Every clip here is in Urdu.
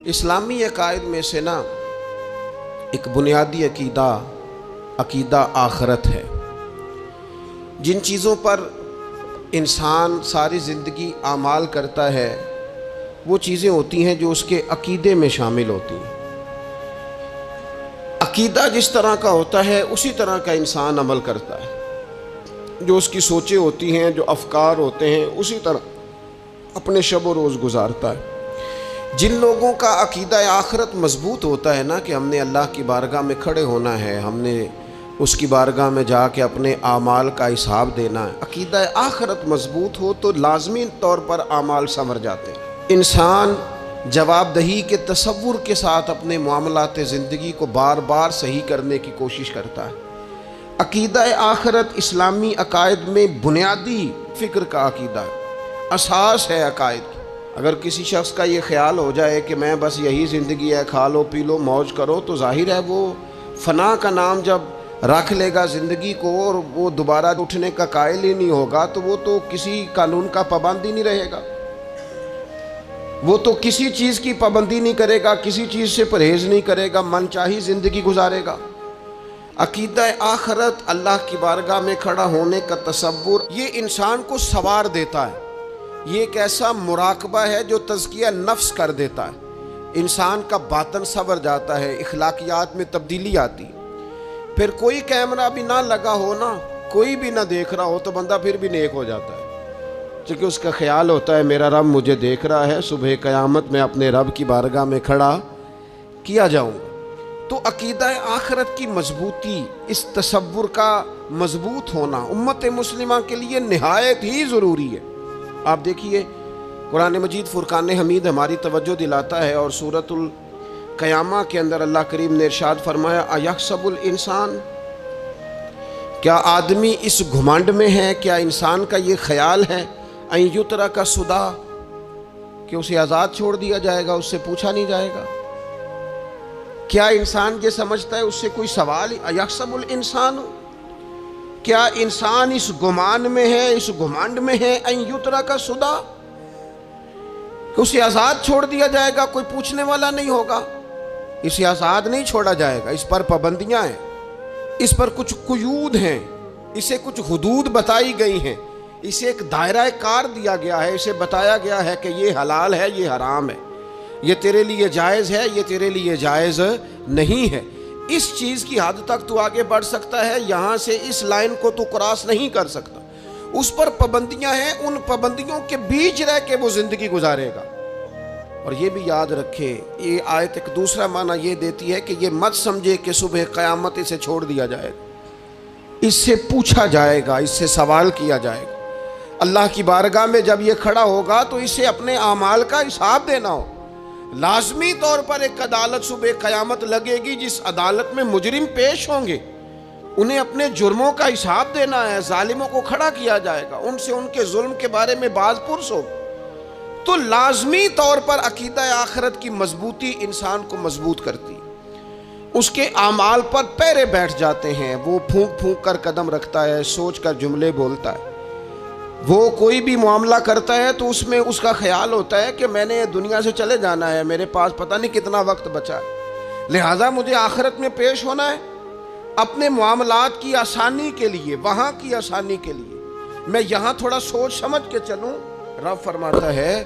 اسلامی عقائد میں سے نا ایک بنیادی عقیدہ آخرت ہے۔ جن چیزوں پر انسان ساری زندگی اعمال کرتا ہے وہ چیزیں ہوتی ہیں جو اس کے عقیدے میں شامل ہوتی ہیں۔ عقیدہ جس طرح کا ہوتا ہے اسی طرح کا انسان عمل کرتا ہے۔ جو اس کی سوچیں ہوتی ہیں، جو افکار ہوتے ہیں، اسی طرح اپنے شب و روز گزارتا ہے۔ جن لوگوں کا عقیدہ آخرت مضبوط ہوتا ہے نا کہ ہم نے اللہ کی بارگاہ میں کھڑے ہونا ہے، ہم نے اس کی بارگاہ میں جا کے اپنے اعمال کا حساب دینا ہے، عقیدہ آخرت مضبوط ہو تو لازمی طور پر اعمال سنور جاتے ہیں۔ انسان جواب دہی کے تصور کے ساتھ اپنے معاملات زندگی کو بار بار صحیح کرنے کی کوشش کرتا ہے۔ عقیدہ آخرت اسلامی عقائد میں بنیادی فکر کا عقیدہ ہے، اساس ہے عقائد کی۔ اگر کسی شخص کا یہ خیال ہو جائے کہ میں بس یہی زندگی ہے، کھا لو پی لو موج کرو، تو ظاہر ہے وہ فنا کا نام جب رکھ لے گا زندگی کو اور وہ دوبارہ اٹھنے کا قائل ہی نہیں ہوگا تو وہ تو کسی قانون کا پابند ہی نہیں رہے گا، وہ تو کسی چیز کی پابندی نہیں کرے گا، کسی چیز سے پرہیز نہیں کرے گا، من چاہی زندگی گزارے گا۔ عقیدہ آخرت، اللہ کی بارگاہ میں کھڑا ہونے کا تصور، یہ انسان کو سوار دیتا ہے۔ یہ ایک ایسا مراقبہ ہے جو تزکیہ نفس کر دیتا ہے، انسان کا باطن سنور جاتا ہے، اخلاقیات میں تبدیلی آتی۔ پھر کوئی کیمرہ بھی نہ لگا ہو نا، کوئی بھی نہ دیکھ رہا ہو تو بندہ پھر بھی نیک ہو جاتا ہے، کیونکہ اس کا خیال ہوتا ہے میرا رب مجھے دیکھ رہا ہے، صبح قیامت میں اپنے رب کی بارگاہ میں کھڑا کیا جاؤں گا۔ تو عقیدہ آخرت کی مضبوطی، اس تصور کا مضبوط ہونا امت مسلمہ کے لیے نہایت ہی ضروری ہے۔ آپ دیکھیے قرآن مجید فرقان حمید ہماری توجہ دلاتا ہے، اور سورۃ القیامہ کے اندر اللہ کریم نے ارشاد فرمایا ایحسب الانسان، کیا آدمی اس گھمنڈ میں ہے، کیا انسان کا یہ خیال ہے ان یترک سدی، کہ اسے آزاد چھوڑ دیا جائے گا، اس سے پوچھا نہیں جائے گا؟ کیا انسان یہ سمجھتا ہے اس سے کوئی سوال؟ ایحسب الانسان، کیا انسان اس گمان میں ہے، اس گھمنڈ میں ہے ان یترک سدی، کہ اسے آزاد چھوڑ دیا جائے گا، کوئی پوچھنے والا نہیں ہوگا؟ اسے آزاد نہیں چھوڑا جائے گا، اس پر پابندیاں ہیں، اس پر کچھ قیود ہیں، اسے کچھ حدود بتائی گئی ہیں، اسے ایک دائرہ کار دیا گیا ہے، اسے بتایا گیا ہے کہ یہ حلال ہے، یہ حرام ہے، یہ تیرے لیے جائز ہے، یہ تیرے لیے جائز نہیں ہے۔ اس چیز کی حد تک تو آگے بڑھ سکتا ہے، یہاں سے اس لائن کو تو کراس نہیں کر سکتا۔ اس پر پابندیاں ہیں، ان پابندیوں کے بیچ رہ کے وہ زندگی گزارے گا۔ اور یہ بھی یاد رکھے، یہ آیت ایک دوسرا معنی یہ دیتی ہے کہ یہ مت سمجھے کہ صبح قیامت اسے چھوڑ دیا جائے گا، اس سے پوچھا جائے گا، اس سے سوال کیا جائے گا۔ اللہ کی بارگاہ میں جب یہ کھڑا ہوگا تو اسے اپنے اعمال کا حساب دینا ہو۔ لازمی طور پر ایک عدالت صبح قیامت لگے گی، جس عدالت میں مجرم پیش ہوں گے، انہیں اپنے جرموں کا حساب دینا ہے، ظالموں کو کھڑا کیا جائے گا، ان سے ان کے ظلم کے بارے میں باز پرس ہو۔ تو لازمی طور پر عقیدہ آخرت کی مضبوطی انسان کو مضبوط کرتی، اس کے اعمال پر پیرے بیٹھ جاتے ہیں، وہ پھونک پھونک کر قدم رکھتا ہے، سوچ کر جملے بولتا ہے، وہ کوئی بھی معاملہ کرتا ہے تو اس میں اس کا خیال ہوتا ہے کہ میں نے دنیا سے چلے جانا ہے، میرے پاس پتہ نہیں کتنا وقت بچا ہے، لہٰذا مجھے آخرت میں پیش ہونا ہے اپنے معاملات کی آسانی کے لیے، وہاں کی آسانی کے لیے میں یہاں تھوڑا سوچ سمجھ کے چلوں۔ رب فرماتا ہے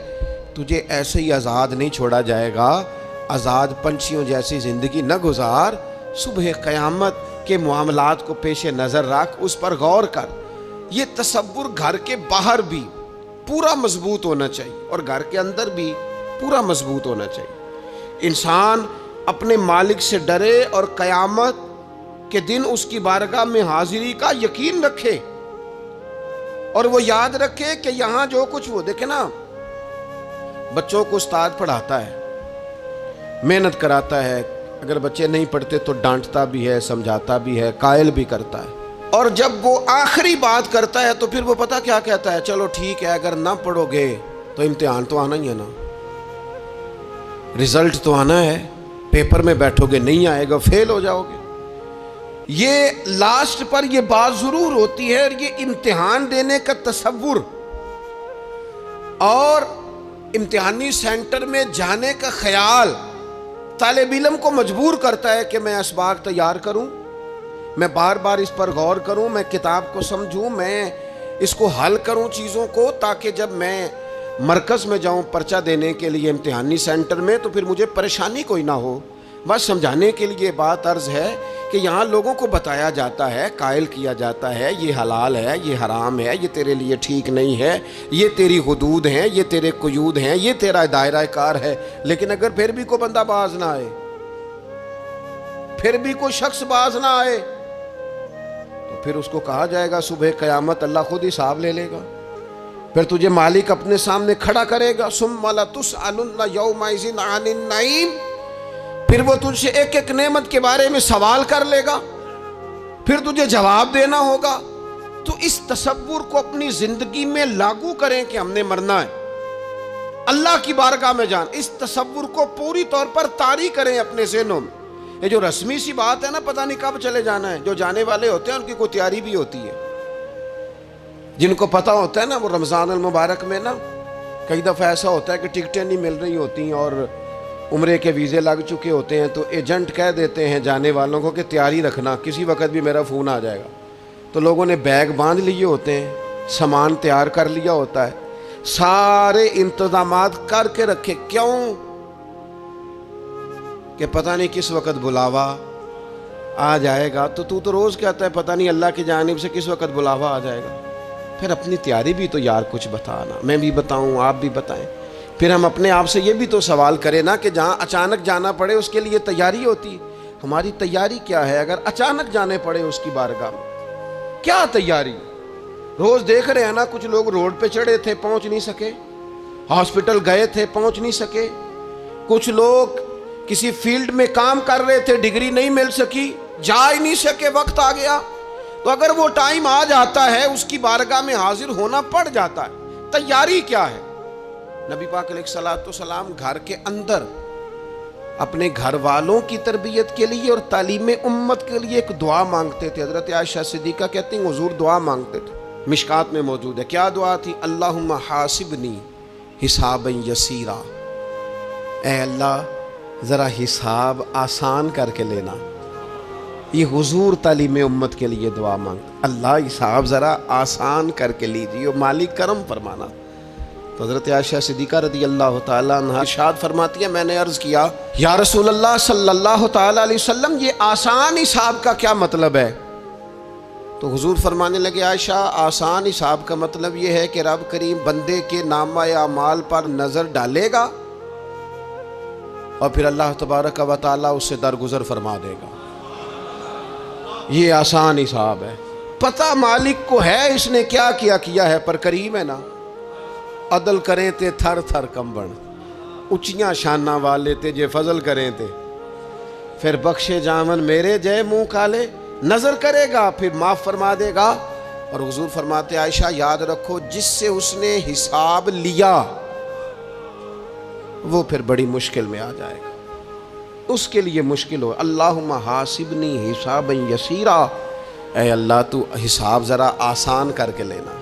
تجھے ایسے ہی آزاد نہیں چھوڑا جائے گا، آزاد پنچھیوں جیسی زندگی نہ گزار، صبح قیامت کے معاملات کو پیش نظر رکھ، اس پر غور کر۔ یہ تصور گھر کے باہر بھی پورا مضبوط ہونا چاہیے اور گھر کے اندر بھی پورا مضبوط ہونا چاہیے۔ انسان اپنے مالک سے ڈرے اور قیامت کے دن اس کی بارگاہ میں حاضری کا یقین رکھے، اور وہ یاد رکھے کہ یہاں جو کچھ، وہ دیکھے نا بچوں کو استاد پڑھاتا ہے، محنت کراتا ہے، اگر بچے نہیں پڑھتے تو ڈانٹتا بھی ہے، سمجھاتا بھی ہے، قائل بھی کرتا ہے، اور جب وہ آخری بات کرتا ہے تو پھر وہ پتہ کیا کہتا ہے؟ چلو ٹھیک ہے، اگر نہ پڑھو گے تو امتحان تو آنا ہی ہے نا، رزلٹ تو آنا ہے، پیپر میں بیٹھو گے نہیں آئے گا، فیل ہو جاؤ گے۔ یہ لاسٹ پر یہ بات ضرور ہوتی ہے، اور یہ امتحان دینے کا تصور اور امتحانی سینٹر میں جانے کا خیال طالب علم کو مجبور کرتا ہے کہ میں اسباق تیار کروں، میں بار بار اس پر غور کروں، میں کتاب کو سمجھوں، میں اس کو حل کروں چیزوں کو، تاکہ جب میں مرکز میں جاؤں پرچہ دینے کے لیے امتحانی سینٹر میں تو پھر مجھے پریشانی کوئی نہ ہو۔ بس سمجھانے کے لیے بات عرض ہے کہ یہاں لوگوں کو بتایا جاتا ہے، قائل کیا جاتا ہے یہ حلال ہے، یہ حرام ہے، یہ تیرے لیے ٹھیک نہیں ہے، یہ تیری حدود ہیں، یہ تیرے قیود ہیں، یہ تیرا دائرہ کار ہے۔ لیکن اگر پھر بھی کوئی بندہ باز نہ آئے، پھر بھی کوئی شخص باز نہ آئے، تو پھر اس کو کہا جائے گا صبح قیامت اللہ خود حساب لے لے گا، پھر تجھے مالک اپنے سامنے کھڑا کرے گا، ثم لتسألن یومئذ عن النعیم، پھر وہ تجھ سے ایک ایک نعمت کے بارے میں سوال کر لے گا، پھر تجھے جواب دینا ہوگا۔ تو اس تصور کو اپنی زندگی میں لاگو کریں کہ ہم نے مرنا ہے، اللہ کی بارگاہ میں جان، اس تصور کو پوری طور پر طاری کریں اپنے ذہنوں میں۔ یہ جو رسمی سی بات ہے نا، پتہ نہیں کب چلے جانا ہے، جو جانے والے ہوتے ہیں ان کی کوئی تیاری بھی ہوتی ہے، جن کو پتہ ہوتا ہے نا وہ رمضان المبارک میں نا کئی دفعہ ایسا ہوتا ہے کہ ٹکٹیں نہیں مل رہی ہوتی ہیں اور عمرے کے ویزے لگ چکے ہوتے ہیں، تو ایجنٹ کہہ دیتے ہیں جانے والوں کو کہ تیاری رکھنا، کسی وقت بھی میرا فون آ جائے گا۔ تو لوگوں نے بیگ باندھ لیے ہوتے ہیں، سامان تیار کر لیا ہوتا ہے، سارے انتظامات کر کے رکھے، کیوں کہ پتہ نہیں کس وقت بلاوا آ جائے گا۔ تو روز کہتا ہے پتہ نہیں اللہ کی جانب سے کس وقت بلاوا آ جائے گا۔ پھر اپنی تیاری بھی تو یار کچھ بتانا، میں بھی بتاؤں آپ بھی بتائیں، پھر ہم اپنے آپ سے یہ بھی تو سوال کریں نا کہ جہاں اچانک جانا پڑے اس کے لیے تیاری ہوتی ہے، ہماری تیاری کیا ہے؟ اگر اچانک جانے پڑے اس کی بارگاہ میں کیا تیاری؟ روز دیکھ رہے ہیں نا، کچھ لوگ روڈ پہ چڑھے تھے پہنچ نہیں سکے، ہاسپٹل گئے تھے پہنچ نہیں سکے، کچھ لوگ کسی فیلڈ میں کام کر رہے تھے، ڈگری نہیں مل سکی، جا ہی نہیں سکے، وقت آ گیا۔ تو اگر وہ ٹائم آ جاتا ہے اس کی بارگاہ میں حاضر ہونا پڑ جاتا ہے، تیاری کیا ہے؟ نبی پاک علیہ الصلوۃ والسلام گھر کے اندر اپنے گھر والوں کی تربیت کے لیے اور تعلیم امت کے لیے ایک دعا مانگتے تھے۔ حضرت عائشہ صدیقہ کہتی ہیں حضور دعا مانگتے تھے، مشکات میں موجود ہے۔ کیا دعا تھی؟ اللہم حاسبنی حسابا یسیرا، اے اللہ ذرا حساب آسان کر کے لینا۔ یہ حضور تعلیم امت کے لیے دعا مانگتے، اللہ حساب ذرا آسان کر کے لیجیے، مالک کرم فرمانا۔ تو حضرت عائشہ صدیقہ رضی اللہ تعالیٰ عنہ ارشاد فرماتی ہے، میں نے عرض کیا یا رسول اللہ صلی اللہ تعالیٰ علیہ وسلم یہ آسان حساب کا کیا مطلب ہے؟ تو حضور فرمانے لگے عائشہ آسان حساب کا مطلب یہ ہے کہ رب کریم بندے کے نامہ اعمال پر نظر ڈالے گا اور پھر اللہ تبارک و تعالیٰ اس سے درگزر فرما دے گا۔ یہ آسان حساب ہے، پتہ مالک کو ہے اس نے کیا کیا ہے، پر کریم ہے نا۔ عدل کریں تے تھر تھر کمبن، اچیاں شانہ والے تے جے فضل کریں تے پھر بخشے جامن میرے جے منہ کالے، نظر کرے گا پھر معاف فرما دے گا۔ اور حضور فرماتے عائشہ یاد رکھو جس سے اس نے حساب لیا وہ پھر بڑی مشکل میں آ جائے گا، اس کے لیے مشکل ہو۔ اللہم حاسبنی حسابا یسیرا، اے اللہ تو حساب ذرا آسان کر کے لینا،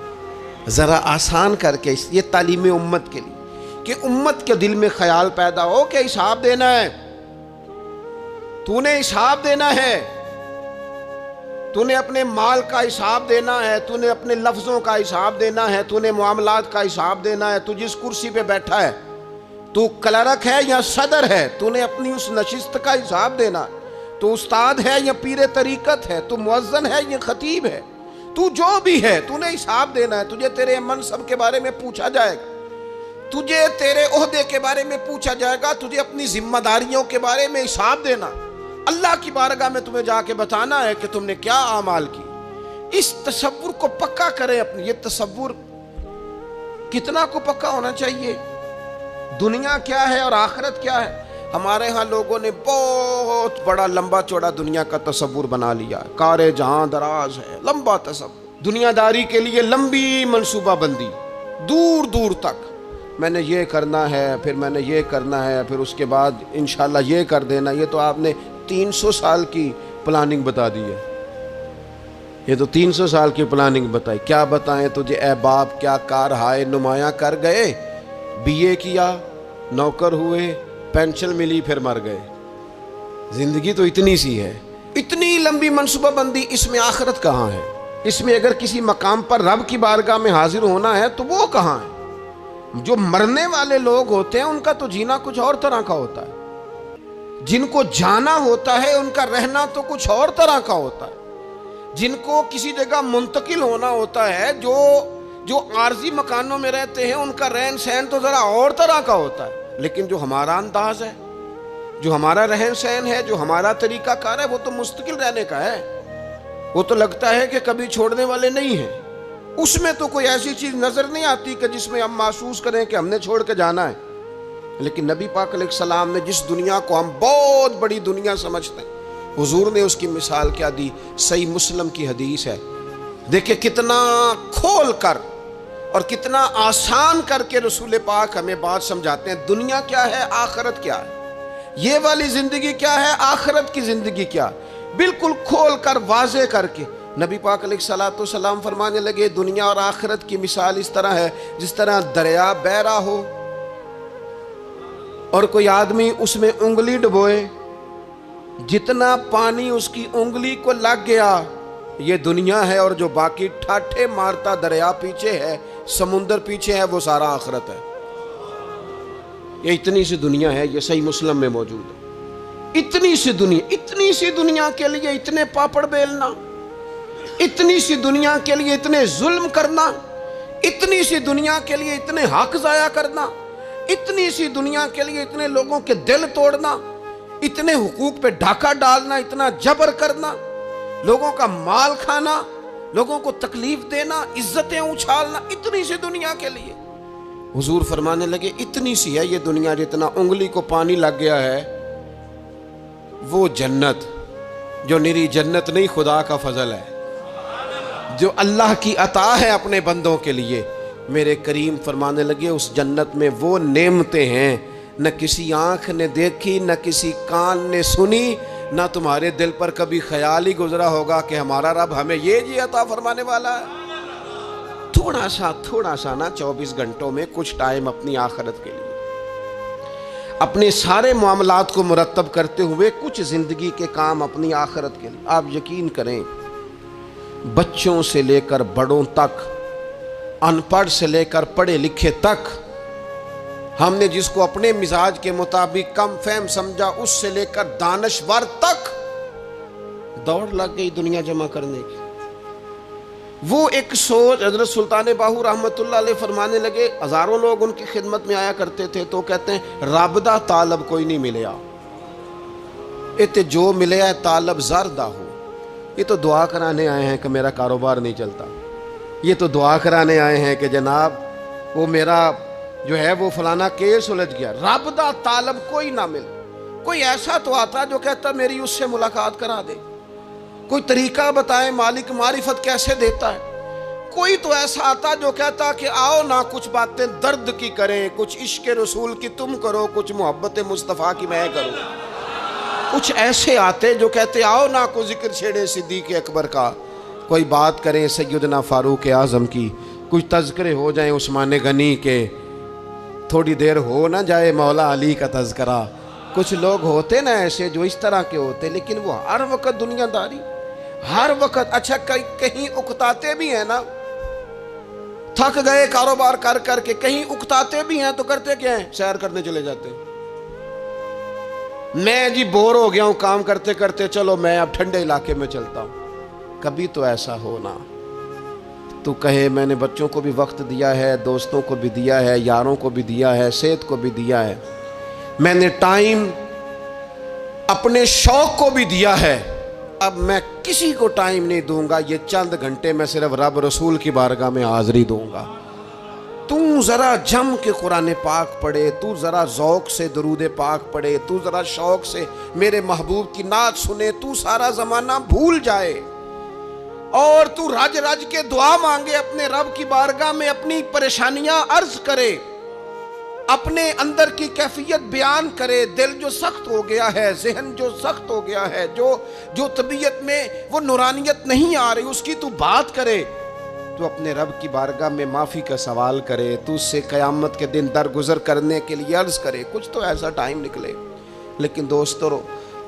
ذرا آسان کر کے۔ یہ تعلیم امت کے لیے کہ امت کے دل میں خیال پیدا ہو کہ حساب دینا ہے، تو نے حساب دینا ہے، تو نے اپنے مال کا حساب دینا ہے، تو نے اپنے لفظوں کا حساب دینا ہے، تو نے معاملات کا حساب دینا ہے۔ تو جس کرسی پہ بیٹھا ہے، تو کلرک ہے یا صدر ہے، تو نے اپنی اس نشست کا حساب دینا۔ تو استاد ہے یا پیر طریقت ہے، تو مؤذن ہے یا خطیب ہے، تو جو بھی ہے تو نے حساب دینا ہے۔ تجھے تیرے منصب کے بارے میں پوچھا جائے گا، تجھے تیرے عہدے کے بارے میں پوچھا جائے گا، تجھے اپنی ذمہ داریوں کے بارے میں حساب دینا۔ اللہ کی بارگاہ میں تمہیں جا کے بتانا ہے کہ تم نے کیا اعمال کی۔ اس تصور کو پکا کریں اپنی۔ یہ تصور کتنا کو پکا ہونا چاہیے، دنیا کیا ہے اور آخرت کیا ہے۔ ہمارے ہاں لوگوں نے بہت بڑا لمبا چوڑا دنیا کا تصور بنا لیا، کار جہاں دراز ہے، لمبا تصور، دنیا داری کے لیے لمبی منصوبہ بندی، دور دور تک میں نے یہ کرنا ہے، پھر میں نے یہ کرنا ہے، پھر اس کے بعد انشاءاللہ یہ کر دینا۔ یہ تو آپ نے 300 سال کی پلاننگ بتا دی ہے، یہ تو 300 سال کی پلاننگ بتائی۔ کیا بتائیں تجھے اے باپ، کیا کار ہائے نمایاں کر گئے BA کیا, نوکر ہوئے, پینشن ملی, پھر مر گئے. زندگی تو اتنی سی ہے, اتنی لمبی منصوبہ بندی, اس میں آخرت کہاں ہے؟ اس میں اگر کسی مقام پر رب کی بارگاہ میں حاضر ہونا ہے تو وہ کہاں ہے؟ جو مرنے والے لوگ ہوتے ہیں ان کا تو جینا کچھ اور طرح کا ہوتا ہے, جن کو جانا ہوتا ہے ان کا رہنا تو کچھ اور طرح کا ہوتا ہے, جن کو کسی جگہ منتقل ہونا ہوتا ہے, جو عارضی مکانوں میں رہتے ہیں ان کا رہن سہن تو ذرا اور طرح کا ہوتا ہے. لیکن جو ہمارا انداز ہے, جو ہمارا رہن سہن ہے, جو ہمارا طریقہ کار ہے, وہ تو مستقل رہنے کا ہے. وہ تو لگتا ہے کہ کبھی چھوڑنے والے نہیں ہیں. اس میں تو کوئی ایسی چیز نظر نہیں آتی کہ جس میں ہم محسوس کریں کہ ہم نے چھوڑ کے جانا ہے. لیکن نبی پاک علیہ السلام نے جس دنیا کو ہم بہت بڑی دنیا سمجھتے ہیں, حضور نے اس کی مثال کیا دی؟ صحیح مسلم کی حدیث ہے. دیکھیں کتنا کھول کر اور کتنا آسان کر کے رسول پاک ہمیں بات سمجھاتے ہیں. دنیا کیا ہے, آخرت کیا ہے, یہ والی زندگی کیا ہے, آخرت کی زندگی کیا, بالکل کھول کر واضح کر کے نبی پاک علیہ الصلوۃ والسلام فرمانے لگے دنیا اور آخرت کی مثال اس طرح ہے جس طرح دریا بہ رہا ہو اور کوئی آدمی اس میں انگلی ڈبوئے, جتنا پانی اس کی انگلی کو لگ گیا یہ دنیا ہے, اور جو باقی ٹھاٹھے مارتا دریا پیچھے ہے, سمندر پیچھے ہے, وہ سارا آخرت ہے. یہ اتنی سی دنیا ہے, یہ صحیح مسلم میں موجود ہے. اتنی سی دنیا کے لیے اتنے پاپڑ بیلنا, اتنی سی دنیا کے لیے اتنے ظلم کرنا, اتنی سی دنیا کے لیے اتنے حق ضائع کرنا, اتنی سی دنیا کے لیے اتنے لوگوں کے دل توڑنا, اتنے حقوق پہ ڈھاکہ ڈالنا, اتنا جبر کرنا, لوگوں کا مال کھانا, لوگوں کو تکلیف دینا, عزتیں اچھالنا, اتنی سی دنیا کے لیے. حضور فرمانے لگے اتنی سی ہے یہ دنیا, جتنا انگلی کو پانی لگ گیا ہے وہ جنت, جو نری جنت نہیں, خدا کا فضل ہے, جو اللہ کی عطا ہے اپنے بندوں کے لیے. میرے کریم فرمانے لگے اس جنت میں وہ نعمتیں ہیں نہ کسی آنکھ نے دیکھی, نہ کسی کان نے سنی, نہ تمہارے دل پر کبھی خیال ہی گزرا ہوگا کہ ہمارا رب ہمیں یہ عطا فرمانے والا ہے. تھوڑا سا نا 24 گھنٹوں میں کچھ ٹائم اپنی آخرت کے لیے, اپنے سارے معاملات کو مرتب کرتے ہوئے کچھ زندگی کے کام اپنی آخرت کے لیے. آپ یقین کریں بچوں سے لے کر بڑوں تک, ان پڑھ سے لے کر پڑھے لکھے تک, ہم نے جس کو اپنے مزاج کے مطابق کم فہم سمجھا اس سے لے کر دانشور تک دوڑ لگ گئی دنیا جمع کرنے کی. وہ ایک سوچ حضرت سلطان باہو رحمت اللہ علیہ فرمانے لگے, ہزاروں لوگ ان کی خدمت میں آیا کرتے تھے تو کہتے ہیں رب دا طالب کوئی نہیں ملیا, اتے جو ملیا ہے طالب زردہ ہو. یہ تو دعا کرانے آئے ہیں کہ میرا کاروبار نہیں چلتا, یہ تو دعا کرانے آئے ہیں کہ جناب وہ میرا جو ہے وہ فلانا کیس سلجھ گیا. رب دا طالب کوئی نہ مل. کوئی ایسا تو آتا جو کہتا میری اس سے ملاقات کرا دے, کوئی طریقہ بتائیں مالک معرفت کیسے دیتا ہے. کوئی تو ایسا آتا جو کہتا کہ آؤ نہ کچھ باتیں درد کی کریں, کچھ عشق رسول کی تم کرو, کچھ محبت مصطفیٰ کی میں کروں. کچھ ایسے آتے جو کہتے آؤ نہ کوئی ذکر چھیڑے صدیق اکبر کا, کوئی بات کریں سیدنا فاروق اعظم کی, کچھ تذکرے ہو جائیں عثمان غنی کے, تھوڑی دیر ہو نہ جائے مولا علی کا تذکرہ. کچھ لوگ ہوتے نا ایسے جو اس طرح کے ہوتے, لیکن وہ ہر وقت دنیا داری, ہر وقت. اچھا کہیں اکتاتے بھی ہیں نا, تھک گئے کاروبار کر کر کے, کہیں اکتاتے بھی ہیں تو کرتے کیا ہیں, سیر کرنے چلے جاتے ہیں. میں جی بور ہو گیا ہوں کام کرتے کرتے, چلو میں اب ٹھنڈے علاقے میں چلتا ہوں. کبھی تو ایسا ہونا تو کہے میں نے بچوں کو بھی وقت دیا ہے, دوستوں کو بھی دیا ہے, یاروں کو بھی دیا ہے, صحت کو بھی دیا ہے, میں نے ٹائم اپنے شوق کو بھی دیا ہے, اب میں کسی کو ٹائم نہیں دوں گا, یہ چند گھنٹے میں صرف رب رسول کی بارگاہ میں حاضری دوں گا. تو ذرا جم کے قرآن پاک پڑھے, تو ذرا ذوق سے درود پاک پڑھے, تو ذرا شوق سے میرے محبوب کی نعت سنے, تو سارا زمانہ بھول جائے اور تو رج رج کے دعا مانگے اپنے رب کی بارگاہ میں, اپنی پریشانیاں عرض کرے, اپنے اندر کی کیفیت بیان کرے. دل جو سخت ہو گیا ہے, ذہن جو سخت ہو گیا ہے, جو طبیعت میں وہ نورانیت نہیں آ رہی, اس کی تو بات کرے. تو اپنے رب کی بارگاہ میں معافی کا سوال کرے، تو اس سے قیامت کے دن درگزر کرنے کے لیے عرض کرے، کچھ تو ایسا ٹائم نکلے۔ لیکن دوستو،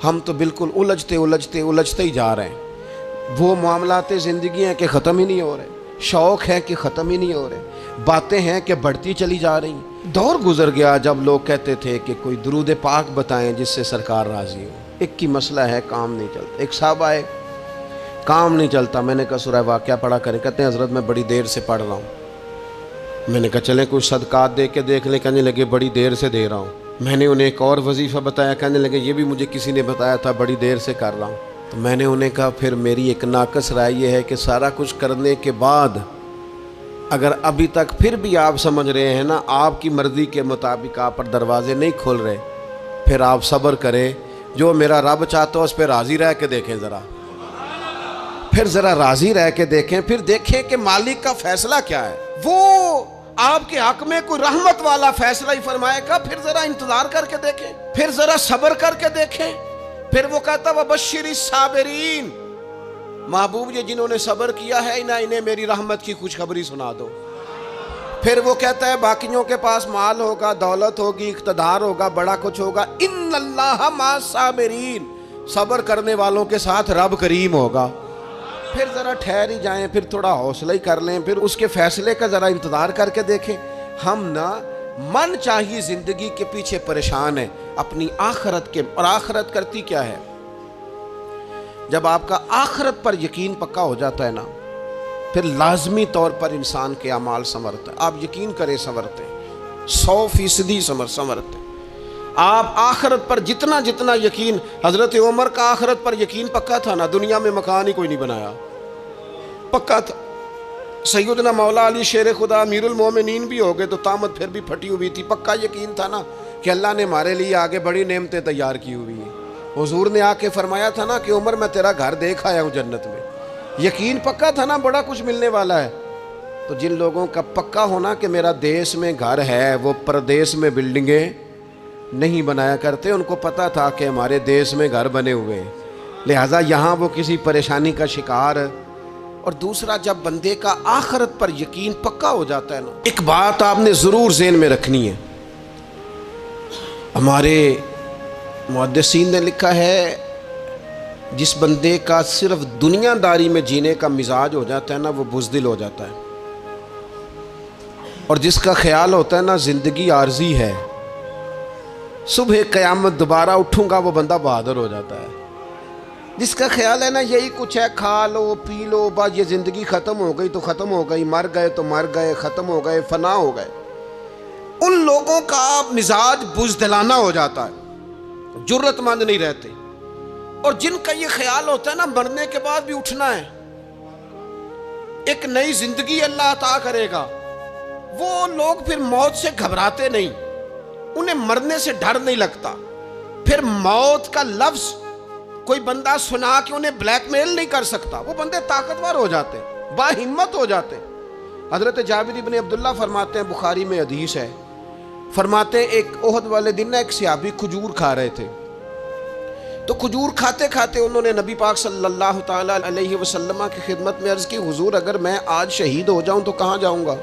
ہم تو بالکل الجھتے ہی جا رہے ہیں۔ وہ معاملات زندگی ہیں کہ ختم ہی نہیں ہو رہے، شوق ہے کہ ختم ہی نہیں ہو رہے، باتیں ہیں کہ بڑھتی چلی جا رہی ہیں۔ دور گزر گیا جب لوگ کہتے تھے کہ کوئی درود پاک بتائیں جس سے سرکار راضی ہو۔ ایک کی مسئلہ ہے، کام نہیں چلتا۔ ایک صاحب آئے، کام نہیں چلتا۔ میں نے کہا سورہ واقعہ پڑھا کریں۔ کہتے ہیں حضرت میں بڑی دیر سے پڑھ رہا ہوں۔ میں نے کہا چلیں کچھ صدقات دے کے دیکھ لیں۔ کہنے لگے بڑی دیر سے دے رہا ہوں۔ میں نے انہیں ایک اور وظیفہ بتایا، کہنے لگے یہ بھی مجھے کسی نے بتایا تھا، بڑی دیر سے کر رہا ہوں۔ تو میں نے انہیں کہا پھر میری ایک ناقص رائے یہ ہے کہ سارا کچھ کرنے کے بعد اگر ابھی تک پھر بھی آپ سمجھ رہے ہیں نا آپ کی مرضی کے مطابق آپ پر دروازے نہیں کھل رہے، پھر آپ صبر کریں۔ جو میرا رب چاہتا ہے اس پہ راضی رہ کے دیکھیں، پھر ذرا راضی رہ کے دیکھیں، پھر دیکھیں کہ مالک کا فیصلہ کیا ہے۔ وہ آپ کے حق میں کوئی رحمت والا فیصلہ ہی فرمائے گا، پھر ذرا انتظار کر کے دیکھیں، پھر ذرا صبر کر کے دیکھیں۔ پھر وہ کہتا وَبَشِّرِ الصَّابِرِينَ، محبوب یہ جنہوں نے صبر کیا ہے انہیں میری رحمت کی خوشخبری سنا دو۔ پھر وہ کہتا ہے باقیوں کے پاس مال ہوگا، دولت ہوگی، اقتدار ہوگا، بڑا کچھ ہوگا، ان اللہ مع الصابرین، صبر کرنے والوں کے ساتھ رب کریم ہوگا۔ پھر ذرا ٹھہر ہی جائیں، پھر تھوڑا حوصلہ ہی کر لیں، پھر اس کے فیصلے کا ذرا انتظار کر کے دیکھیں۔ ہم نا من چاہیے زندگی کے پیچھے پریشان ہیں اپنی آخرت کے، اور آخرت کرتی کیا ہے؟ جب آپ کا آخرت پر یقین پکا ہو جاتا ہے نا، پھر لازمی طور پر انسان کے اعمال سنورتے ہیں۔ آپ یقین کریں سنورتے ہیں، 100% سنورتے ہیں۔ آپ آخرت پر جتنا یقین، حضرت عمر کا آخرت پر یقین پکا تھا نا، دنیا میں مکان ہی کوئی نہیں بنایا، پکا تھا۔ سیدنا مولا علی شیر خدا امیر المومنین بھی ہو گئے تو طامت پھر بھی پھٹی ہوئی تھی، پکا یقین تھا نا کہ اللہ نے ہمارے لیے آگے بڑی نعمتیں تیار کی ہوئی ہیں۔ حضور نے آ کے فرمایا تھا نا کہ عمر میں تیرا گھر دیکھ آیا ہوں جنت میں، یقین پکا تھا نا بڑا کچھ ملنے والا ہے۔ تو جن لوگوں کا پکا ہونا کہ میرا دیس میں گھر ہے، وہ پردیس میں بلڈنگیں نہیں بنایا کرتے، ان کو پتا تھا کہ ہمارے دیس میں گھر بنے ہوئے ہیں، لہٰذا یہاں وہ کسی پریشانی کا شکار۔ اور دوسرا، جب بندے کا آخرت پر یقین پکا ہو جاتا ہے نا، ایک بات آپ نے ضرور ذہن میں رکھنی ہے۔ ہمارے محدثین نے لکھا ہے جس بندے کا صرف دنیا داری میں جینے کا مزاج ہو جاتا ہے نا، وہ بزدل ہو جاتا ہے، اور جس کا خیال ہوتا ہے نا زندگی عارضی ہے، صبح قیامت دوبارہ اٹھوں گا، وہ بندہ بہادر ہو جاتا ہے۔ جس کا خیال ہے نا یہی کچھ ہے، کھا لو پی لو بس، یہ زندگی ختم ہو گئی تو ختم ہو گئی، مر گئے تو مر گئے، ختم ہو گئے، فنا ہو گئے، ان لوگوں کا مزاج بزدلانہ ہو جاتا ہے، جرت مند نہیں رہتے۔ اور جن کا یہ خیال ہوتا ہے نا مرنے کے بعد بھی اٹھنا ہے، ایک نئی زندگی اللہ عطا کرے گا، وہ لوگ پھر موت سے گھبراتے نہیں، انہیں مرنے سے ڈر نہیں لگتا۔ پھر موت کا لفظ کوئی بندہ سنا کہ انہیں بلیک میل نہیں کر سکتا، وہ بندے طاقتور ہو جاتے، باہمت ہو جاتے۔ حضرت جابر بن عبداللہ فرماتے ہیں، بخاری میں حدیث ہے، فرماتے ہیں ایک احد والے دن ایک صحابی کھجور کھا رہے تھے، تو کھجور کھاتے کھاتے انہوں نے نبی پاک صلی اللہ تعالیٰ علیہ وسلم کی خدمت میں عرض کی، حضور اگر میں آج شہید ہو جاؤں تو کہاں جاؤں گا؟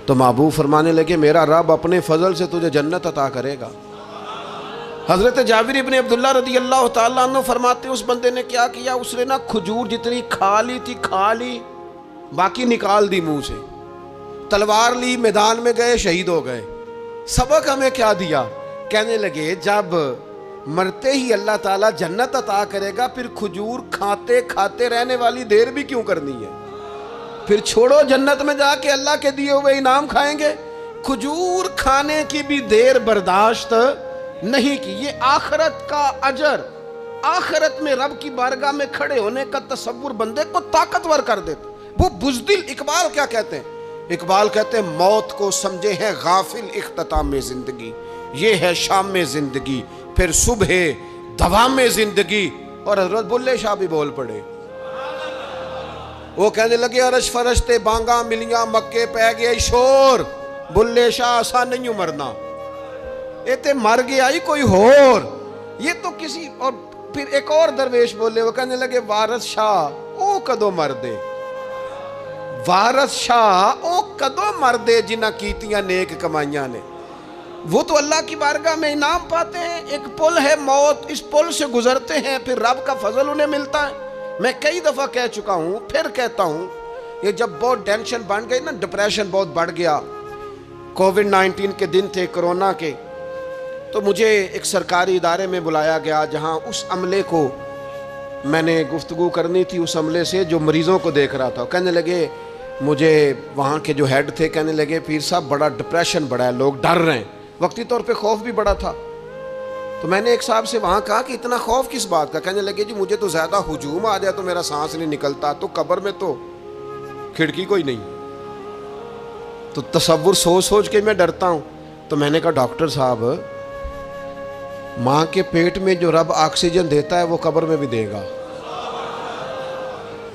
تو محبوب فرمانے لگے میرا رب اپنے فضل سے تجھے جنت عطا کرے گا۔ حضرت جابر ابن عبداللہ رضی اللہ تعالیٰ عنہ فرماتے ہیں اس بندے نے کیا کیا، اس نے نا کھجور جتنی کھا لی تھی کھا لی، باقی نکال دی منہ سے، تلوار لی، میدان میں گئے، شہید ہو گئے۔ سبق ہمیں کیا دیا؟ کہنے لگے جب مرتے ہی اللہ تعالیٰ جنت عطا کرے گا، پھر کھجور کھاتے کھاتے رہنے والی دیر بھی کیوں کرنی ہے؟ پھر چھوڑو، جنت میں جا کے اللہ کے دیے ہوئے انعام کھائیں گے۔ کھجور کھانے کی بھی دیر برداشت نہیں کی۔ یہ آخرت کا اجر، آخرت میں رب کی بارگاہ میں کھڑے ہونے کا تصور بندے کو طاقتور کر دیتا۔ وہ بزدل، اقبال کیا کہتے ہیں؟ اقبال کہتے ہیں موت کو سمجھے ہیں غافل اختتام زندگی، یہ ہے شام میں زندگی، پھر صبح دوام زندگی۔ اور حضرت بلے شاہ بھی بول پڑے، وہ کہنے لگے عرش فرشتے بانگاں ملیاں مکے پہ گئے شور، بلے شاہ آسا نہیں مرنا، یہ تے مر گیا ہی کوئی ہور، یہ تو کسی اور۔ پھر ایک اور درویش بولے، وہ کہنے لگے وارث شاہ او کدو مر دے، وارث شاہ او کدو مردے جنہ کیتیاں نیک کمائیاں نے، وہ تو اللہ کی بارگاہ میں انعام پاتے ہیں. ایک پل ہے موت، اس پل سے گزرتے ہیں، پھر رب کا فضل انہیں ملتا ہے. میں کئی دفعہ کہہ چکا ہوں، پھر کہتا ہوں، یہ جب بہت ٹینشن بن گئی نا، ڈپریشن بہت بڑھ گیا، کووڈ-19 کے دن تھے، کرونا کے، تو مجھے ایک سرکاری ادارے میں بلایا گیا جہاں اس عملے کو میں نے گفتگو کرنی تھی، اس عملے سے جو مریضوں کو دیکھ رہا تھا. کہنے لگے مجھے وہاں کے جو ہیڈ تھے، کہنے لگے پیر صاحب بڑا ڈپریشن بڑا ہے، لوگ ڈر رہے ہیں. وقتی طور پہ خوف بھی بڑا تھا. تو میں نے ایک صاحب سے وہاں کہا کہ اتنا خوف کس بات کا؟ کہنے لگے جی مجھے تو زیادہ ہجوم آ جائے تو میرا سانس نہیں نکلتا، تو قبر میں تو کھڑکی کوئی نہیں، تو تصور سوچ سوچ کے میں ڈرتا ہوں. تو میں نے کہا ڈاکٹر صاحب، ماں کے پیٹ میں جو رب آکسیجن دیتا ہے وہ قبر میں بھی دے گا.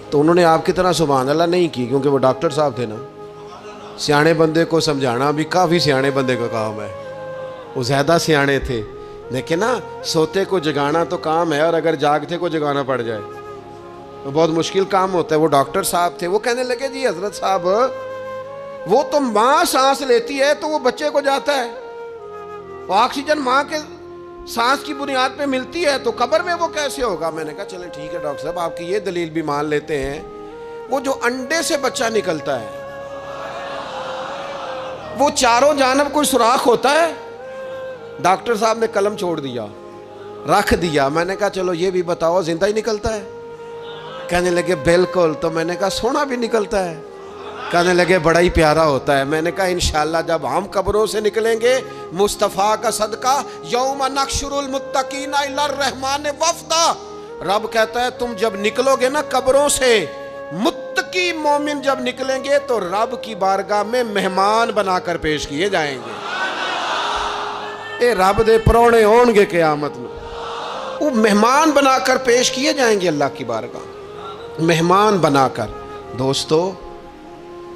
تو انہوں نے آپ کی طرح سبحان اللہ نہیں کی، کیونکہ وہ ڈاکٹر صاحب تھے نا. سیانے بندے کو سمجھانا بھی کافی سیانے بندے کا کام ہے، وہ زیادہ سیانے تھے. لیکن نا سوتے کو جگانا تو کام ہے، اور اگر جاگتے کو جگانا پڑ جائے تو بہت مشکل کام ہوتا ہے. وہ ڈاکٹر صاحب تھے. وہ کہنے لگے جی حضرت صاحب، وہ تو ماں سانس لیتی ہے تو وہ بچے کو جاتا ہے، وہ آکسیجن ماں کے سانس کی بنیاد پہ ملتی ہے، تو قبر میں وہ کیسے ہوگا؟ میں نے کہا چلیں ٹھیک ہے ڈاکٹر صاحب، آپ کی یہ دلیل بھی مان لیتے ہیں. وہ جو انڈے سے بچہ نکلتا ہے، وہ چاروں جانب کوئی سوراخ ہوتا ہے؟ ڈاکٹر صاحب نے قلم چھوڑ دیا، رکھ دیا. میں نے کہا چلو یہ بھی بتاؤ زندہ ہی نکلتا ہے؟ کہنے لگے بالکل. تو میں نے کہا سونا بھی نکلتا ہے؟ کہنے لگے بڑا ہی پیارا ہوتا ہے. میں نے کہا انشاءاللہ جب ہم قبروں سے نکلیں گے، مصطفیٰ کا صدقہ، یوم نحشر المتقین الی الرحمن وفدا، رب کہتا ہے تم جب نکلو گے نا قبروں سے، متقی مومن جب نکلیں گے تو رب کی بارگاہ میں مہمان بنا کر پیش کیے جائیں گے. اے رب دے پرونے ہون گے قیامت میں، وہ مہمان بنا کر پیش کیے جائیں گے اللہ کی بارگاہ، مہمان بنا کر. دوستو،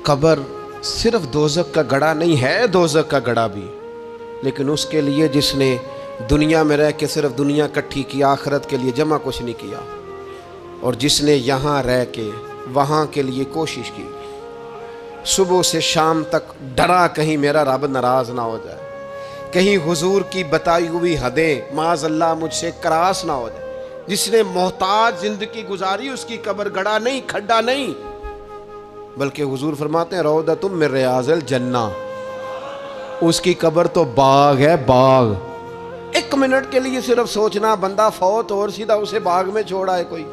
قبر صرف دوزخ کا گڑھا نہیں ہے، دوزخ کا گڑھا بھی، لیکن اس کے لیے جس نے دنیا میں رہ کے صرف دنیا کٹھی کی، آخرت کے لیے جمع کچھ نہیں کیا، اور جس نے یہاں رہ کے وہاں کے لیے کوشش کی، صبح سے شام تک ڈرا کہیں میرا رب ناراض نہ ہو جائے، کہیں حضور کی بتائی ہوئی حدیں معاذ اللہ مجھ سے کراس نہ ہو جائے. جس نے محتاج زندگی گزاری، اس کی قبر گڑھا نہیں، کھڈا نہیں، بلکہ حضور فرماتے ہیں روضۃ من ریاض الجنہ، اس کی قبر تو باغ ہے، باغ. ایک منٹ کے لیے صرف سوچنا، بندہ فوت اور سیدھا اسے باغ میں چھوڑا ہے کوئی؟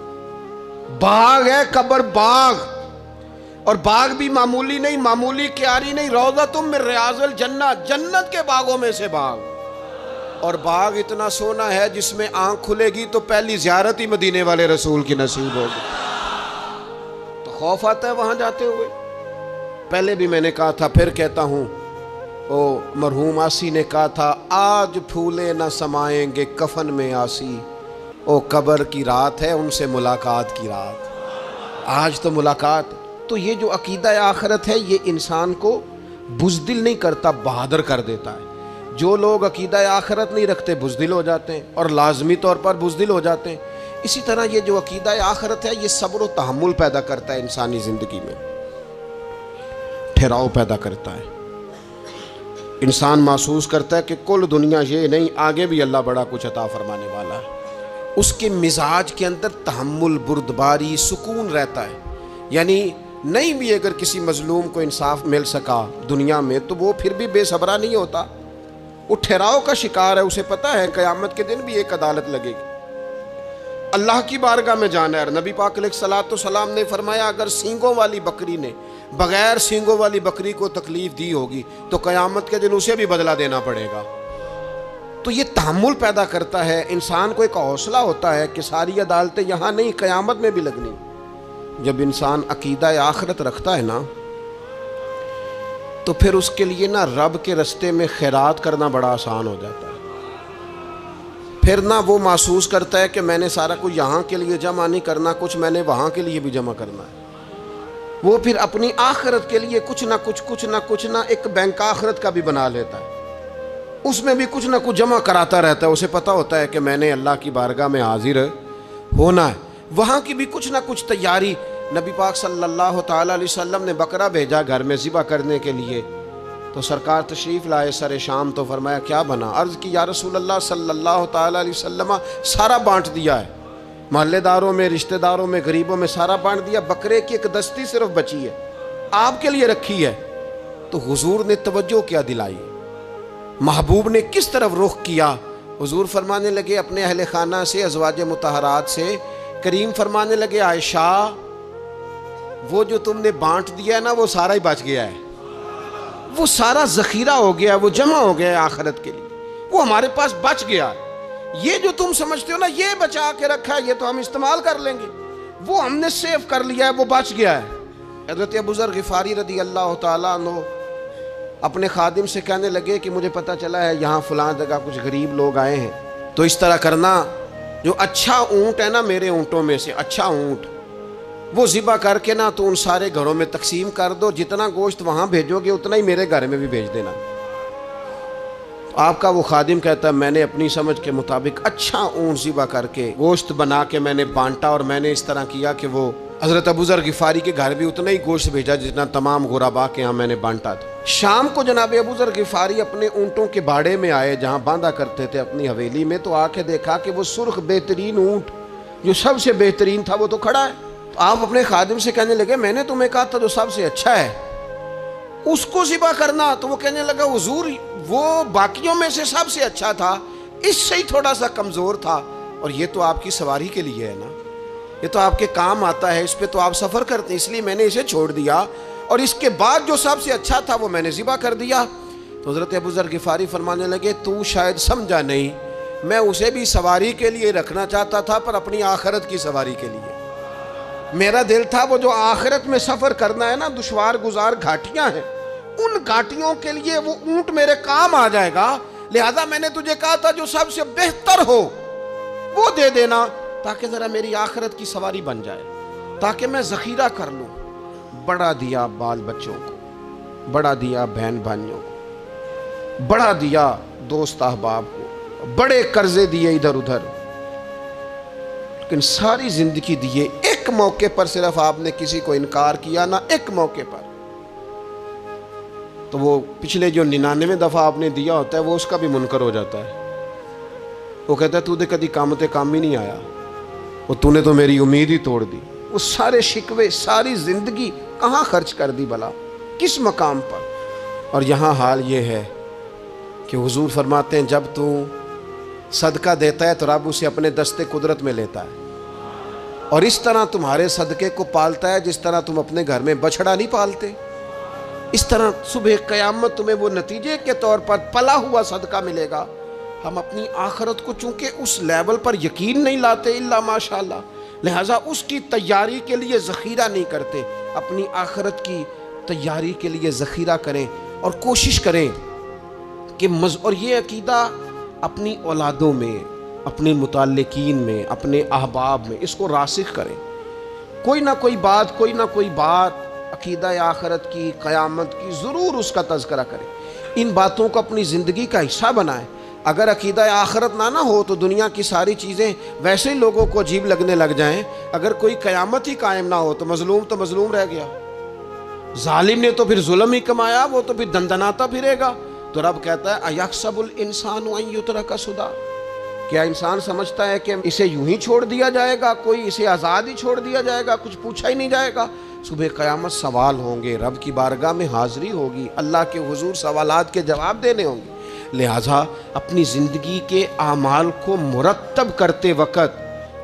باغ ہے قبر، باغ. اور باغ بھی معمولی نہیں، معمولی کیاری نہیں، روضۃ من ریاض الجنہ، جنت کے باغوں میں سے باغ. اور باغ اتنا سونا ہے جس میں آنکھ کھلے گی تو پہلی زیارت ہی مدینے والے رسول کی نصیب ہوگی. تو خوف آتا ہے وہاں جاتے ہوئے. پہلے بھی میں نے کہا تھا، پھر کہتا ہوں، او مرحوم آسی نے کہا تھا آج پھولے نہ سمائیں گے کفن میں آسی، او قبر کی رات ہے ان سے ملاقات کی رات. آج تو ملاقات. تو یہ جو عقیدہ آخرت ہے یہ انسان کو بزدل نہیں کرتا، بہادر کر دیتا ہے. جو لوگ عقیدہ آخرت نہیں رکھتے بزدل ہو جاتے ہیں، اور لازمی طور پر بزدل ہو جاتے ہیں. اسی طرح یہ جو عقیدہ آخرت ہے یہ صبر و تحمل پیدا کرتا ہے، انسانی زندگی میں ٹھہراؤ پیدا کرتا ہے. انسان محسوس کرتا ہے کہ کل دنیا یہ نہیں، آگے بھی اللہ بڑا کچھ عطا فرمانے والا ہے. اس کے مزاج کے اندر تحمل، بردباری، سکون رہتا ہے. یعنی نہیں بھی اگر کسی مظلوم کو انصاف مل سکا دنیا میں تو وہ پھر بھی بے صبرا نہیں ہوتا، وہ ٹھہراؤ کا شکار ہے. اسے پتہ ہے قیامت کے دن بھی ایک عدالت لگے گی، اللہ کی بارگاہ میں جانا ہے. نبی پاک علیہ الصلوۃ والسلام نے فرمایا اگر سینگوں والی بکری نے بغیر سینگوں والی بکری کو تکلیف دی ہوگی تو قیامت کے دن اسے بھی بدلہ دینا پڑے گا. تو یہ تحمل پیدا کرتا ہے، انسان کو ایک حوصلہ ہوتا ہے کہ ساری عدالتیں یہاں نہیں، قیامت میں بھی لگنی. جب انسان عقیدہ آخرت رکھتا ہے نا تو پھر اس کے لیے نا رب کے رستے میں خیرات کرنا بڑا آسان ہو جاتا ہے. پھر نہ وہ محسوس کرتا ہے کہ میں نے سارا کچھ یہاں کے لیے جمع نہیں کرنا، کچھ میں نے وہاں کے لیے بھی جمع کرنا ہے. وہ پھر اپنی آخرت کے لیے کچھ نہ ایک بینک آخرت کا بھی بنا لیتا ہے، اس میں بھی کچھ نہ کچھ جمع کراتا رہتا ہے. اسے پتہ ہوتا ہے کہ میں نے اللہ کی بارگاہ میں حاضر ہونا ہے، وہاں کی بھی کچھ نہ کچھ تیاری. نبی پاک صلی اللہ تعالیٰ علیہ وسلم نے بکرا بھیجا گھر میں ذبح کرنے کے لیے، تو سرکار تشریف لائے سر شام، تو فرمایا کیا بنا؟ عرض کی یا رسول اللہ صلی اللہ تعالیٰ علیہ وسلم سارا بانٹ دیا ہے، محلے داروں میں، رشتہ داروں میں، غریبوں میں سارا بانٹ دیا، بکرے کی ایک دستی صرف بچی ہے، آپ کے لیے رکھی ہے۔ تو حضور نے توجہ کیا دلائی، محبوب نے کس طرف رخ کیا؟ حضور فرمانے لگے اپنے اہل خانہ سے، ازواج مطہرات سے، کریم فرمانے لگے عائشہ وہ جو تم نے بانٹ دیا ہے نا وہ سارا ہی بچ گیا ہے، وہ سارا ذخیرہ ہو گیا، وہ جمع ہو گیا ہے آخرت کے لیے، وہ ہمارے پاس بچ گیا ہے۔ یہ جو تم سمجھتے ہو نا یہ بچا کے رکھا ہے، یہ تو ہم استعمال کر لیں گے، وہ ہم نے سیو کر لیا ہے، وہ بچ گیا ہے۔ حضرت ابو ذر غفاری رضی اللہ تعالیٰ عنہ اپنے خادم سے کہنے لگے کہ مجھے پتہ چلا ہے یہاں فلاں جگہ کچھ غریب لوگ آئے ہیں، تو اس طرح کرنا، جو اچھا اونٹ ہے نا میرے اونٹوں میں سے، اچھا اونٹ وہ ذبح کر کے نا تو ان سارے گھروں میں تقسیم کر دو، جتنا گوشت وہاں بھیجو گے اتنا ہی میرے گھر میں بھی بھیج دینا۔ آپ کا وہ خادم کہتا ہے میں نے اپنی سمجھ کے مطابق اچھا اونٹ ذبح کر کے گوشت بنا کے میں نے بانٹا، اور میں نے اس طرح کیا کہ وہ حضرت ابو ذر غفاری کے گھر بھی اتنا ہی گوشت بھیجا جتنا تمام غربا کے ہاں میں نے بانٹا تھا۔ شام کو جناب ابو ذر غفاری اپنے اونٹوں کے باڑے میں آئے جہاں باندھا کرتے تھے اپنی حویلی میں، تو آ کے دیکھا کہ وہ سرخ بہترین اونٹ جو سب سے بہترین تھا وہ تو کھڑا ہے۔ تو آپ اپنے خادم سے کہنے لگے میں نے تمہیں کہا تھا جو سب سے اچھا ہے اس کو ذبح کرنا، تو وہ کہنے لگا حضور وہ باقیوں میں سے سب سے اچھا تھا، اس سے ہی تھوڑا سا کمزور تھا، اور یہ تو آپ کی سواری کے لیے ہے نا، یہ تو آپ کے کام آتا ہے، اس پہ تو آپ سفر کرتے ہیں، اس لیے میں نے اسے چھوڑ دیا، اور اس کے بعد جو سب سے اچھا تھا وہ میں نے ذبح کر دیا۔ تو حضرت ابو ذر غفاری فرمانے لگے تو شاید سمجھا نہیں، میں اسے بھی سواری کے لیے رکھنا چاہتا تھا پر اپنی آخرت کی سواری کے لیے، میرا دل تھا وہ جو آخرت میں سفر کرنا ہے نا، دشوار گزار گھاٹیاں ہیں، ان گھاٹیوں کے لیے وہ اونٹ میرے کام آ جائے گا، لہذا میں نے تجھے کہا تھا جو سب سے بہتر ہو وہ دے دینا تاکہ ذرا میری آخرت کی سواری بن جائے، تاکہ میں ذخیرہ کر لوں۔ بڑا دیا بال بچوں کو، بڑا دیا بہن بھائیوں کو، بڑا دیا دوست احباب کو، بڑے قرضے دیے ادھر ادھر، لیکن ساری زندگی دیے، ایک موقع پر صرف آپ نے کسی کو انکار کیا نہ، ایک موقع پر، تو وہ پچھلے جو 99 دفعہ آپ نے دیا ہوتا ہے وہ اس کا بھی منکر ہو جاتا ہے، وہ کہتا ہے تو نے کدی کام تے کام ہی نہیں آیا، وہ تو نے تو میری امید ہی توڑ دی، وہ سارے شکوے ساری زندگی کہاں خرچ کر دی بلا، کس مقام پر۔ اور یہاں حال یہ ہے کہ حضور فرماتے ہیں جب تو صدقہ دیتا ہے تو رب اسے اپنے دستے قدرت میں لیتا ہے، اور اس طرح تمہارے صدقے کو پالتا ہے جس طرح تم اپنے گھر میں بچھڑا نہیں پالتے، اس طرح صبح قیامت تمہیں وہ نتیجے کے طور پر پلا ہوا صدقہ ملے گا۔ ہم اپنی آخرت کو چونکہ اس لیول پر یقین نہیں لاتے الا ماشاءاللہ، لہٰذا اس کی تیاری کے لیے ذخیرہ نہیں کرتے، اپنی آخرت کی تیاری کے لیے ذخیرہ کریں اور کوشش کریں کہ اور یہ عقیدہ اپنی اولادوں میں، اپنے متعلقین میں، اپنے احباب میں اس کو راسخ کریں، کوئی نہ کوئی بات عقیدہ آخرت کی، قیامت کی ضرور اس کا تذکرہ کریں، ان باتوں کو اپنی زندگی کا حصہ بنائیں۔ اگر عقیدہ آخرت نہ ہو تو دنیا کی ساری چیزیں ویسے ہی لوگوں کو عجیب لگنے لگ جائیں، اگر کوئی قیامت ہی قائم نہ ہو تو مظلوم رہ گیا، ظالم نے تو پھر ظلم ہی کمایا، وہ تو پھر دندناتا پھرے گا۔ تو رب کہتا ہے اَيَحْسَبُ الْإِنسَانُ أَن يُتْرَكَ سُدًى، کیا انسان سمجھتا ہے کہ اسے یوں ہی چھوڑ دیا جائے گا، کوئی اسے آزاد ہی چھوڑ دیا جائے گا، کچھ پوچھا ہی نہیں جائے گا؟ صبح قیامت سوال ہوں گے، رب کی بارگاہ میں حاضری ہوگی، اللہ کے حضور سوالات کے جواب دینے ہوں گے، لہٰذا اپنی زندگی کے اعمال کو مرتب کرتے وقت،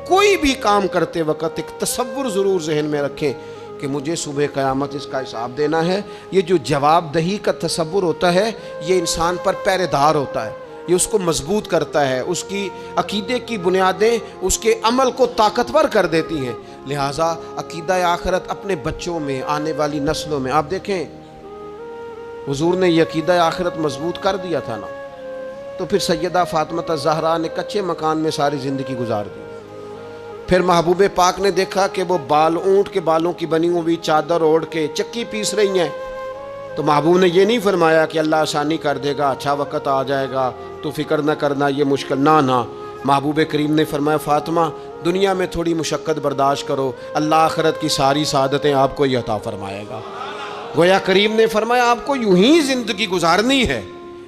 کوئی بھی کام کرتے وقت ایک تصور ضرور ذہن میں رکھیں کہ مجھے صبح قیامت اس کا حساب دینا ہے۔ یہ جو جواب دہی کا تصور ہوتا ہے یہ انسان پر پہرے دار ہوتا ہے، یہ اس کو مضبوط کرتا ہے، اس کی عقیدے کی بنیادیں اس کے عمل کو طاقتور کر دیتی ہیں۔ لہٰذا عقیدہ آخرت اپنے بچوں میں، آنے والی نسلوں میں، آپ دیکھیں حضور نے یہ عقیدہ آخرت مضبوط کر دیا تھا نا، تو پھر سیدہ فاطمہ الزہرا نے کچے مکان میں ساری زندگی گزار دی، پھر محبوب پاک نے دیکھا کہ وہ اونٹ کے بالوں کی بنی ہوئی چادر اوڑھ کے چکی پیس رہی ہیں، تو محبوب نے یہ نہیں فرمایا کہ اللہ آسانی کر دے گا، اچھا وقت آ جائے گا تو فکر نہ کرنا، یہ مشکل، نہ محبوب کریم نے فرمایا فاطمہ دنیا میں تھوڑی مشقت برداشت کرو، اللہ آخرت کی ساری سعادتیں آپ کو ہی عطا فرمائے گا۔ گویا کریم نے فرمایا آپ کو یوں ہی زندگی گزارنی ہے،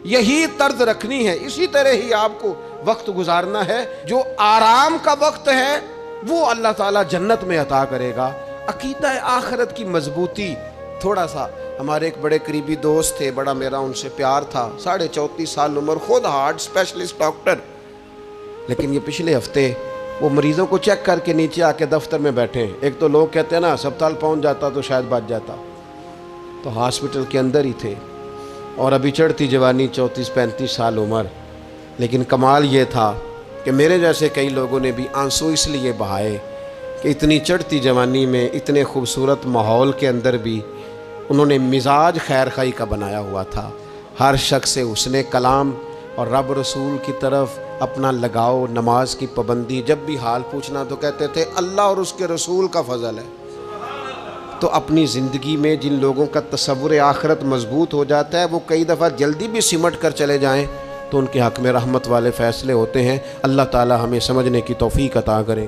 یہی طرز رکھنی ہے، اسی طرح ہی آپ کو وقت گزارنا ہے۔ جو آرام کا وقت ہے وہ اللہ تعالیٰ جنت میں عطا کرے گا۔ عقیدہ آخرت کی مضبوطی تھوڑا سا، ہمارے ایک بڑے قریبی دوست تھے، بڑا میرا ان سے پیار تھا، 34.5 سال عمر، خود ہارٹ اسپیشلسٹ ڈاکٹر، لیکن یہ پچھلے ہفتے وہ مریضوں کو چیک کر کے نیچے آ کے دفتر میں بیٹھے۔ ایک تو لوگ کہتے ہیں نا ہسپتال پہنچ جاتا تو شاید بچ جاتا، تو ہاسپٹل کے اندر ہی تھے، اور ابھی چڑھتی جوانی، 34-35 سال عمر۔ لیکن کمال یہ تھا کہ میرے جیسے کئی لوگوں نے بھی آنسو اس لیے بہائے کہ اتنی چڑھتی جوانی میں اتنے خوبصورت ماحول کے اندر بھی انہوں نے مزاج خیر خواہی کا بنایا ہوا تھا، ہر شخص سے حسن کلام اور رب رسول کی طرف اپنا لگاؤ، نماز کی پابندی، جب بھی حال پوچھنا تو کہتے تھے اللہ اور اس کے رسول کا فضل ہے۔ تو اپنی زندگی میں جن لوگوں کا تصور آخرت مضبوط ہو جاتا ہے وہ کئی دفعہ جلدی بھی سمٹ کر چلے جائیں تو ان کے حق میں رحمت والے فیصلے ہوتے ہیں۔ اللہ تعالی ہمیں سمجھنے کی توفیق عطا کرے۔